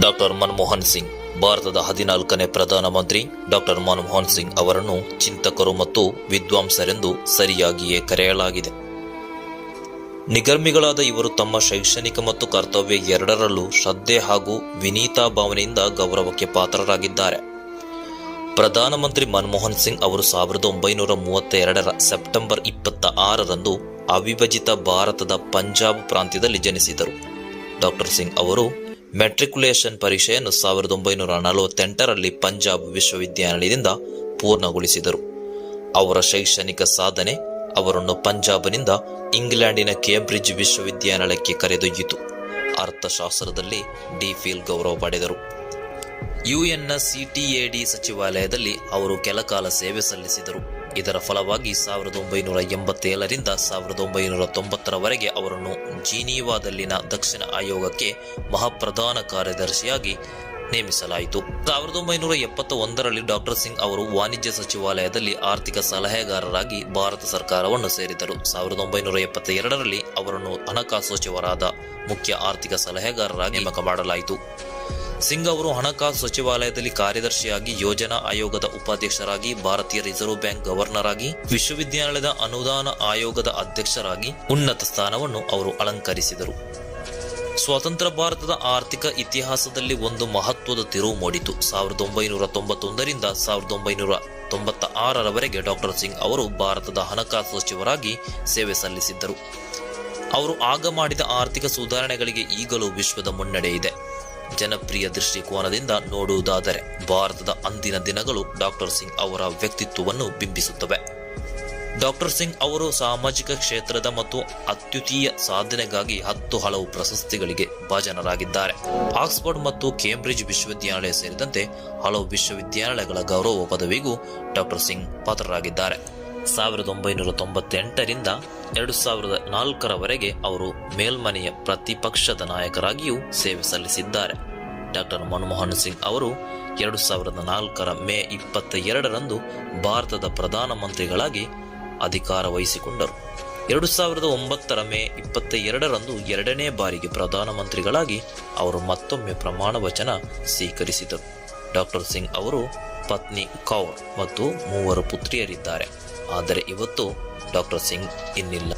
Doctor Manmohan Singh ಭಾರತದ 14ನೇ ಪ್ರಧಾನಮಂತ್ರಿ doctor Manmohan Singh ಅವರನ್ನು ಚಿಂತಕರು ಮತ್ತು ವಿದ್ವಾಂಸರೆಂದು ಸರಿಯಾಗಿಯೇ ಕರೆಯಲಾಗಿದೆ. ನಿಗರ್ಮಿಗಳಾದ ಇವರು ತಮ್ಮ ಶೈಕ್ಷಣಿಕ ಮತ್ತು ಕರ್ತವ್ಯ ಎರಡರಲ್ಲೂ ಶ್ರದ್ಧೆ ಹಾಗೂ ವಿನೀತ ಭಾವನೆಯಿಂದ ಗೌರವಕ್ಕೆ ಪಾತ್ರರಾಗಿದ್ದಾರೆ. ಪ್ರಧಾನಮಂತ್ರಿ ಮನಮೋಹನ್ ಸಿಂಗ್ ಅವರು 1932ರ ಸೆಪ್ಟೆಂಬರ್ 26ರಂದು ಅವಿಭಜಿತ ಭಾರತದ ಪಂಜಾಬ್ ಪ್ರಾಂತ್ಯದಲ್ಲಿ ಜನಿಸಿದರು. ಡಾಕ್ಟರ್ ಸಿಂಗ್ ಅವರು ಮೆಟ್ರಿಕ್ಯುಲೇಷನ್ ಪರೀಕ್ಷೆಯನ್ನು 1948ರಲ್ಲಿ ಪಂಜಾಬ್ ವಿಶ್ವವಿದ್ಯಾನಿಲಯದಿಂದ ಪೂರ್ಣಗೊಳಿಸಿದರು. ಅವರ ಶೈಕ್ಷಣಿಕ ಸಾಧನೆ ಅವರನ್ನು ಪಂಜಾಬ್ನಿಂದ ಇಂಗ್ಲೆಂಡಿನ ಕೇಂಬ್ರಿಡ್ಜ್ ವಿಶ್ವವಿದ್ಯಾನಿಲಯಕ್ಕೆ ಕರೆದೊಯ್ಯಿತು. ಅರ್ಥಶಾಸ್ತ್ರದಲ್ಲಿ ಡಿ.ಫಿಲ್ ಗೌರವ ಪಡೆದರು. ಯುಎನ್ನ ಸಿಟಿಎಡಿ ಸಚಿವಾಲಯದಲ್ಲಿ ಅವರು ಕೆಲಕಾಲ ಸೇವೆ ಸಲ್ಲಿಸಿದರು. ಇದರ ಫಲವಾಗಿ 1987ರಿಂದ 1990ರವರೆಗೆ ಅವರನ್ನು ಜಿನೀವಾದಲ್ಲಿನ ದಕ್ಷಿಣ ಆಯೋಗಕ್ಕೆ ಮಹಾಪ್ರಧಾನ ಕಾರ್ಯದರ್ಶಿಯಾಗಿ ನೇಮಿಸಲಾಯಿತು. 1971ರಲ್ಲಿ ಡಾಕ್ಟರ್ ಸಿಂಗ್ ಅವರು ವಾಣಿಜ್ಯ ಸಚಿವಾಲಯದಲ್ಲಿ ಆರ್ಥಿಕ ಸಲಹೆಗಾರರಾಗಿ ಭಾರತ ಸರ್ಕಾರವನ್ನು ಸೇರಿದರು. 1972ರಲ್ಲಿ ಅವರನ್ನು ಹಣಕಾಸು ಸಚಿವರಾದ ಮುಖ್ಯ ಆರ್ಥಿಕ ಸಲಹೆಗಾರರಾಗಿ ನೇಮಕ ಮಾಡಲಾಯಿತು. ಸಿಂಗ್ ಅವರು ಹಣಕಾಸು ಸಚಿವಾಲಯದಲ್ಲಿ ಕಾರ್ಯದರ್ಶಿಯಾಗಿ, ಯೋಜನಾ ಆಯೋಗದ ಉಪಾಧ್ಯಕ್ಷರಾಗಿ, ಭಾರತೀಯ ರಿಸರ್ವ್ ಬ್ಯಾಂಕ್ ಗವರ್ನರ್ ಆಗಿ, ವಿಶ್ವವಿದ್ಯಾಲಯದ ಅನುದಾನ ಆಯೋಗದ ಅಧ್ಯಕ್ಷರಾಗಿ ಉನ್ನತ ಸ್ಥಾನವನ್ನು ಅವರು ಅಲಂಕರಿಸಿದರು. ಸ್ವತಂತ್ರ ಭಾರತದ ಆರ್ಥಿಕ ಇತಿಹಾಸದಲ್ಲಿ ಒಂದು ಮಹತ್ವದ ತಿರುವು ಮೂಡಿತು. 1991ರಿಂದ 1996ರವರೆಗೆ ಡಾಕ್ಟರ್ ಸಿಂಗ್ ಅವರು ಭಾರತದ ಹಣಕಾಸು ಸಚಿವರಾಗಿ ಸೇವೆ ಸಲ್ಲಿಸಿದ್ದರು. ಅವರು ಆಗ ಮಾಡಿದ ಆರ್ಥಿಕ ಸುಧಾರಣೆಗಳಿಗೆ ಈಗಲೂ ವಿಶ್ವದ ಮುನ್ನಡೆ ಇದೆ. ಜನಪ್ರಿಯ ದೃಷ್ಟಿಕೋನದಿಂದ ನೋಡುವುದಾದರೆ ಭಾರತದ ಅಂದಿನ ದಿನಗಳು ಡಾಕ್ಟರ್ ಸಿಂಗ್ ಅವರ ವ್ಯಕ್ತಿತ್ವವನ್ನು ಬಿಂಬಿಸುತ್ತವೆ. ಡಾಕ್ಟರ್ ಸಿಂಗ್ ಅವರು ಸಾಮಾಜಿಕ ಕ್ಷೇತ್ರದ ಮತ್ತು ಅತ್ಯುನ್ನತ ಸಾಧನೆಗಾಗಿ 10 ಹಲವು ಪ್ರಶಸ್ತಿಗಳಿಗೆ ಭಾಜನರಾಗಿದ್ದಾರೆ. ಆಕ್ಸ್ಫರ್ಡ್ ಮತ್ತು ಕೇಂಬ್ರಿಡ್ಜ್ ವಿಶ್ವವಿದ್ಯಾನಿಲಯ ಸೇರಿದಂತೆ ಹಲವು ವಿಶ್ವವಿದ್ಯಾನಿಲಯಗಳ ಗೌರವ ಪದವಿಗೂ ಡಾಕ್ಟರ್ ಸಿಂಗ್ ಪಾತ್ರರಾಗಿದ್ದಾರೆ. 1998ರಿಂದ 2004ರವರೆಗೆ ಅವರು ಮೇಲ್ಮನೆಯ ಪ್ರತಿಪಕ್ಷದ ನಾಯಕರಾಗಿಯೂ ಸೇವೆ ಸಲ್ಲಿಸಿದ್ದಾರೆ. ಡಾಕ್ಟರ್ ಮನಮೋಹನ್ ಸಿಂಗ್ ಅವರು 2004ರ ಮೇ 22ರಂದು ಭಾರತದ ಪ್ರಧಾನಮಂತ್ರಿಗಳಾಗಿ ಅಧಿಕಾರ ವಹಿಸಿಕೊಂಡರು. 2009ರ ಮೇ 22ರಂದು 2ನೇ ಬಾರಿಗೆ ಪ್ರಧಾನಮಂತ್ರಿಗಳಾಗಿ ಅವರು ಮತ್ತೊಮ್ಮೆ ಪ್ರಮಾಣ ವಚನ ಸ್ವೀಕರಿಸಿದರು. ಡಾಕ್ಟರ್ ಸಿಂಗ್ ಅವರು ಪತ್ನಿ ಕೌರ್ ಮತ್ತು 3 ಪುತ್ರಿಯರಿದ್ದಾರೆ. ಆದರೆ ಇವತ್ತು ಡಾಕ್ಟರ್ ಸಿಂಗ್ ಇನ್ನಿಲ್ಲ.